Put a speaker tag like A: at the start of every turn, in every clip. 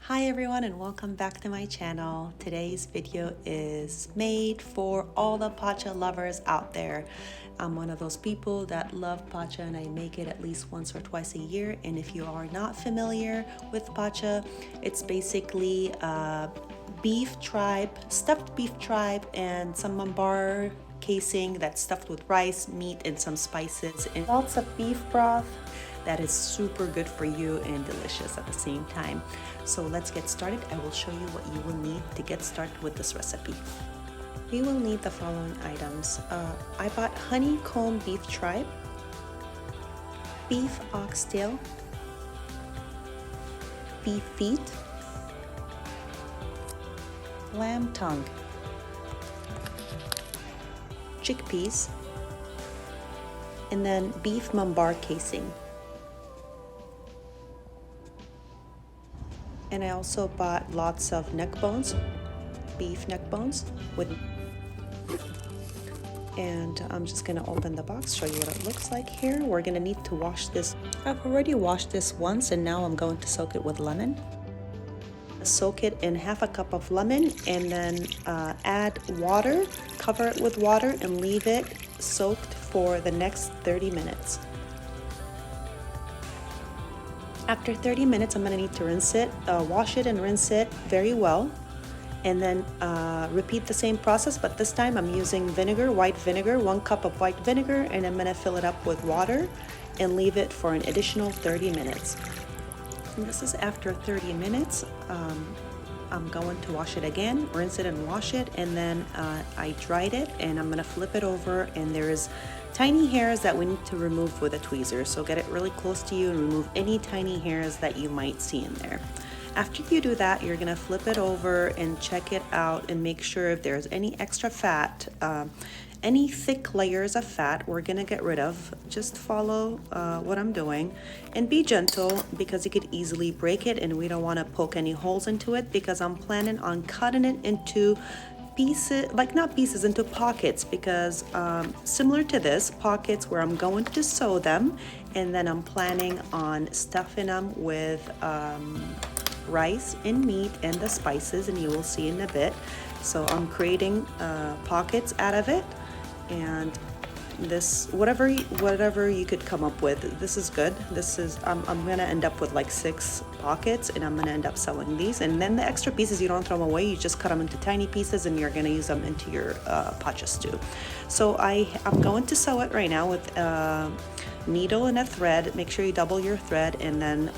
A: Hi everyone and welcome back to my channel. Today's video is made for all the Pacha lovers out there. I'm one of those people that love Pacha and I make it at least once or twice a year. And if you are not familiar with Pacha, it's basically beef tripe, stuffed beef tripe and some mumbar casing that's stuffed with rice, meat, and some spices and lots of beef broth. That is super good for you and delicious at the same time. So let's get started. I will show you what you will need to get started with this recipe. We will need the following items. I bought honeycomb beef tripe, beef oxtail, beef feet, lamb tongue, chickpeas, and then beef mumbar casing. And I also bought lots of neck bones, beef neck bones and I'm just gonna open the box, show you what it looks like here. We're gonna need to wash this. I've already washed this once and now I'm going to soak it with lemon. Soak it in half a cup of lemon and then add water, cover it with water and leave it soaked for the next 30 minutes. After 30 minutes, I'm going to need to rinse it, wash it and rinse it very well. And then repeat the same process, but this time I'm using vinegar, white vinegar, 1 cup of white vinegar, and I'm going to fill it up with water and leave it for an additional 30 minutes. And this is after 30 minutes. I'm going to wash it again, rinse it and wash it, and then I dried it and I'm going to flip it over and there's tiny hairs that we need to remove with a tweezer. So get it really close to you and remove any tiny hairs that you might see in there. After you do that, you're going to flip it over and check it out and make sure if there's any extra fat, any thick layers of fat we're gonna get rid of. Just follow what I'm doing and be gentle because you could easily break it and we don't want to poke any holes into it because I'm planning on cutting it into pieces, like not pieces, into pockets because similar to this, pockets where I'm going to sew them and then I'm planning on stuffing them with rice and meat and the spices, and you will see in a bit. So I'm creating pockets out of it. And this, whatever you could come up with, this is good. This is I'm gonna end up with like 6 pockets and I'm gonna end up sewing these, and then the extra pieces you don't throw them away, you just cut them into tiny pieces and you're gonna use them into your pacha stew. So I'm going to sew it right now with a needle and a thread. Make sure you double your thread, and then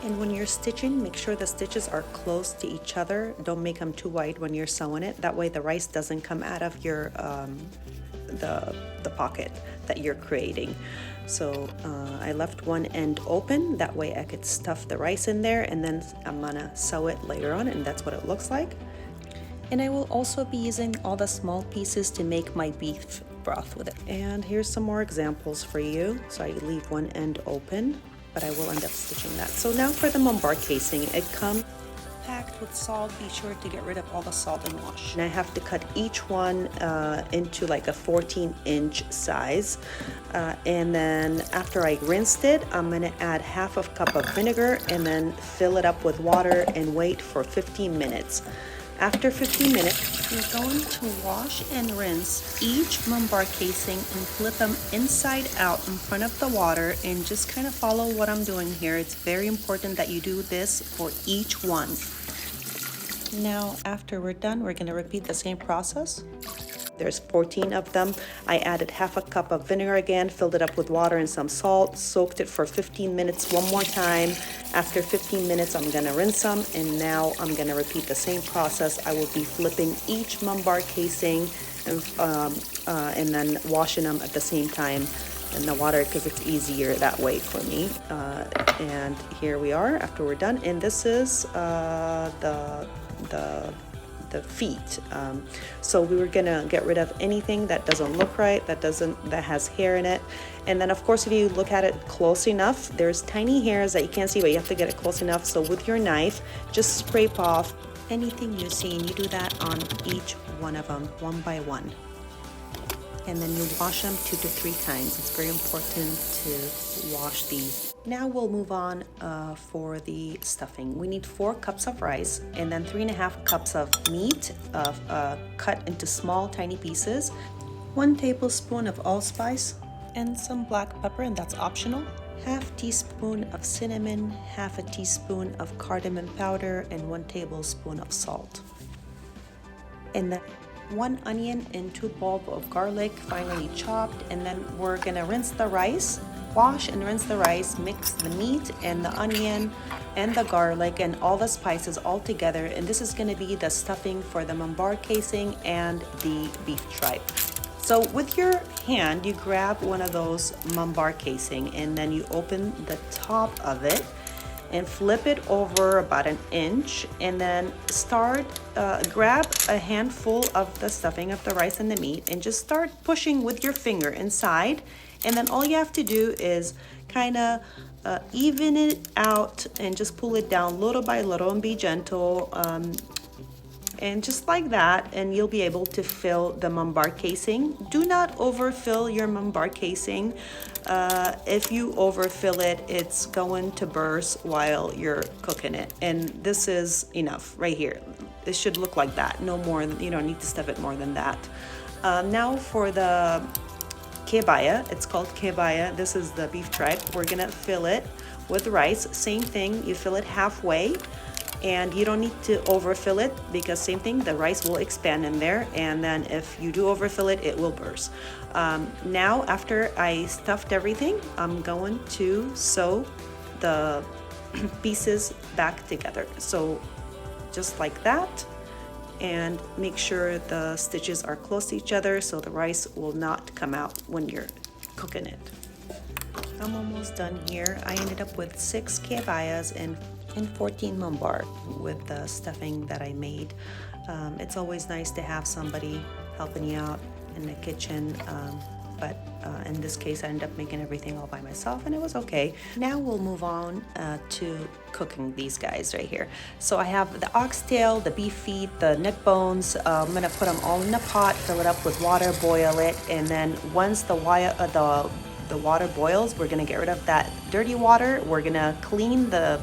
A: and when you're stitching, make sure the stitches are close to each other. Don't make them too wide when you're sewing it. That way the rice doesn't come out of your the pocket that you're creating. So I left one end open, that way I could stuff the rice in there, and then I'm gonna sew it later on, and that's what it looks like. And I will also be using all the small pieces to make my beef broth with it. And here's some more examples for you. So I leave one end open, but I will end up stitching that. So now for the mumbar casing, it comes packed with salt. Be sure to get rid of all the salt and wash. And I have to cut each one into like a 14-inch size. And then after I rinsed it, I'm gonna add half a cup of vinegar and then fill it up with water and wait for 15 minutes. After 15 minutes, you're going to wash and rinse each mumbar casing and flip them inside out in front of the water, and just kind of follow what I'm doing here. It's very important that you do this for each one. Now, after we're done, we're going to repeat the same process. There's 14 of them. I added half a cup of vinegar again, filled it up with water and some salt, soaked it for 15 minutes one more time. After 15 minutes, I'm gonna rinse them, and now I'm gonna repeat the same process. I will be flipping each mumbar casing and then washing them at the same time in the water because it's easier that way for me. And here we are after we're done, and this is the feet. So we were gonna get rid of anything that doesn't look right, that has hair in it. And then of course, if you look at it close enough, there's tiny hairs that you can't see, but you have to get it close enough. So with your knife, just scrape off anything you see, and you do that on each one of them, one by one. and then you wash them 2 to 3 times. It's very important to wash these. Now we'll move on for the stuffing. We need 4 cups of rice and then 3.5 cups of meat cut into small tiny pieces, 1 tablespoon of allspice and some black pepper, and that's optional, half teaspoon of cinnamon, half a teaspoon of cardamom powder, and 1 tablespoon of salt. And then 1 onion and 2 bulbs of garlic finely chopped. And then we're gonna rinse the rice, wash and rinse the rice, mix the meat and the onion and the garlic and all the spices all together. And this is gonna be the stuffing for the mumbar casing and the beef tripe. So with your hand, you grab one of those mumbar casing and then you open the top of it and flip it over about 1 inch, and then grab a handful of the stuffing of the rice and the meat and just start pushing with your finger inside. And then all you have to do is kind of even it out and just pull it down little by little and be gentle. And just like that, and you'll be able to fill the mumbar casing. Do not overfill your mumbar casing. If you overfill it, it's going to burst while you're cooking it. And this is enough right here. It should look like that, no more. You don't need to stuff it more than that. Now for the khebia, it's called khebia. This is the beef tripe. We're gonna fill it with rice. Same thing, you fill it halfway. And you don't need to overfill it because same thing, the rice will expand in there, and then if you do overfill it, it will burst. Now after I stuffed everything, I'm going to sew the pieces back together. So just like that, and make sure the stitches are close to each other so the rice will not come out when you're cooking it. I'm almost done here. I ended up with 6 khebias and 14 mumbar with the stuffing that I made. It's always nice to have somebody helping you out in the kitchen, but in this case I ended up making everything all by myself and it was okay. Now we'll move on to cooking these guys right here. So I have the oxtail, the beef feet, the neck bones. I'm gonna put them all in a pot, fill it up with water, boil it, and then once the water boils, we're gonna get rid of that dirty water. We're gonna clean the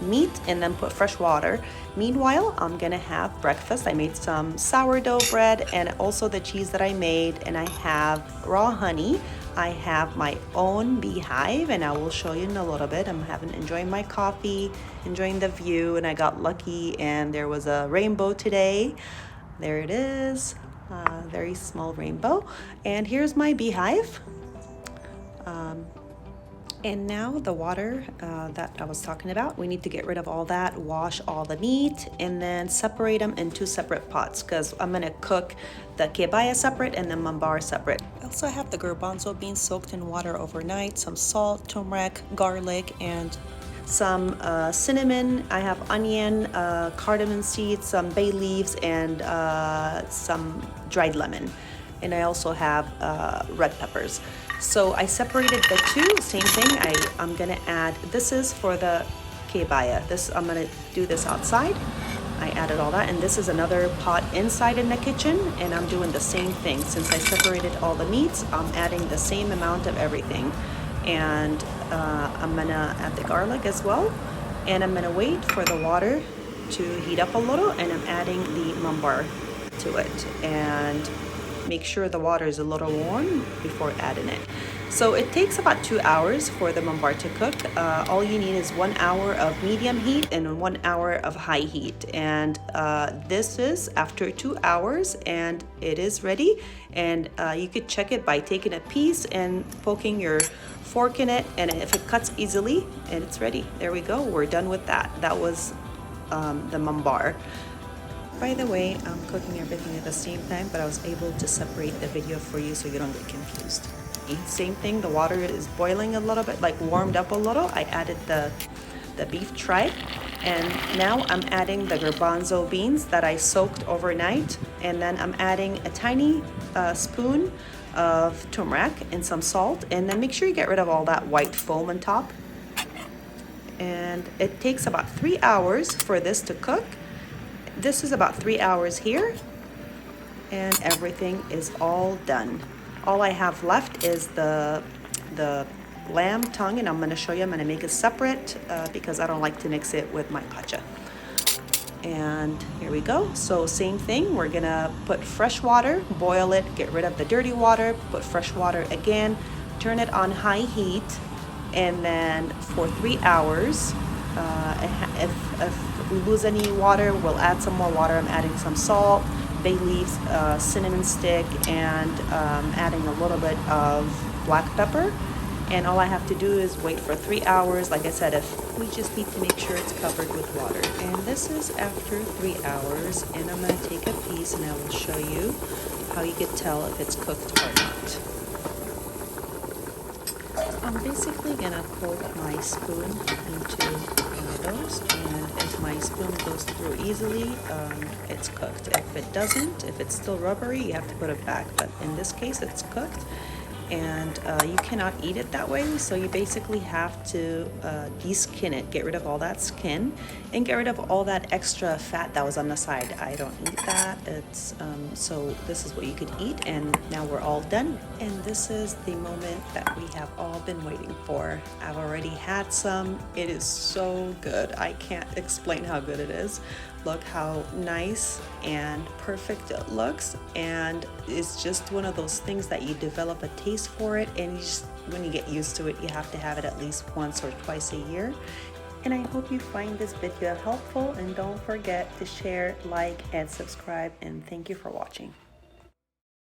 A: meat and then put fresh water. Meanwhile, I'm gonna have breakfast. I made some sourdough bread and also the cheese that I made, and I have raw honey. I have my own beehive and I will show you in a little bit. I'm enjoying my coffee, enjoying the view, and I got lucky and there was a rainbow today. There it is, very small rainbow. And here's my beehive. And now the water that I was talking about, we need to get rid of all that, wash all the meat, and then separate them in 2 separate pots because I'm gonna cook the khebia separate and the mumbar separate. I also have the garbanzo beans soaked in water overnight, some salt, turmeric, garlic, and some cinnamon. I have onion, cardamom seeds, some bay leaves, and some dried lemon. And I also have red peppers. So I separated the 2, same thing. I'm gonna add, this is for the khebia. I'm gonna do this outside. I added all that, and this is another pot inside in the kitchen, and I'm doing the same thing. Since I separated all the meats, I'm adding the same amount of everything. And I'm gonna add the garlic as well. And I'm gonna wait for the water to heat up a little, and I'm adding the mumbar to it. And make sure the water is a little warm before adding it. So it takes about 2 hours for the mumbar to cook. All you need is 1 hour of medium heat and 1 hour of high heat. And this is after 2 hours and it is ready. And you could check it by taking a piece and poking your fork in it. And if it cuts easily, and it's ready. There we go, we're done with that. That was the mumbar. By the way, I'm cooking everything at the same time, but I was able to separate the video for you so you don't get confused. Same thing, the water is boiling a little bit, like warmed up a little. I added the beef tripe, and now I'm adding the garbanzo beans that I soaked overnight, and then I'm adding a tiny spoon of turmeric and some salt, and then make sure you get rid of all that white foam on top. And it takes about 3 hours for this to cook. This is about 3 hours here, and everything is all done. all I have left is the lamb tongue, and I'm going to show you. I'm going to make it separate because I don't like to mix it with my pacha. And here we go. So same thing, we're gonna put fresh water, boil it, get rid of the dirty water, put fresh water again, turn it on high heat, and then for 3 hours. If we lose any water, we'll add some more water. I'm adding some salt, bay leaves, cinnamon stick, and adding a little bit of black pepper. And all I have to do is wait for 3 hours. Like I said, if we just need to make sure it's covered with water. And this is after 3 hours, and I'm gonna take a piece and I will show you how you can tell if it's cooked or not. I'm basically gonna poke my spoon into one of those, and if my spoon goes through easily, it's cooked. If it doesn't, if it's still rubbery, you have to put it back. But in this case, it's cooked. And you cannot eat it that way, so you basically have to de-skin it, get rid of all that skin and get rid of all that extra fat that was on the side. I don't eat that. It's so this is what you could eat, and now we're all done. And this is the moment that we have all been waiting for. I've already had some. It is so good. I can't explain how good it is. Look how nice and perfect it looks, and it's just one of those things that you develop a taste for it, and when you get used to it, you have to have it at least once or twice a year. And I hope you find this video helpful, and don't forget to share, like, and subscribe, and thank you for watching.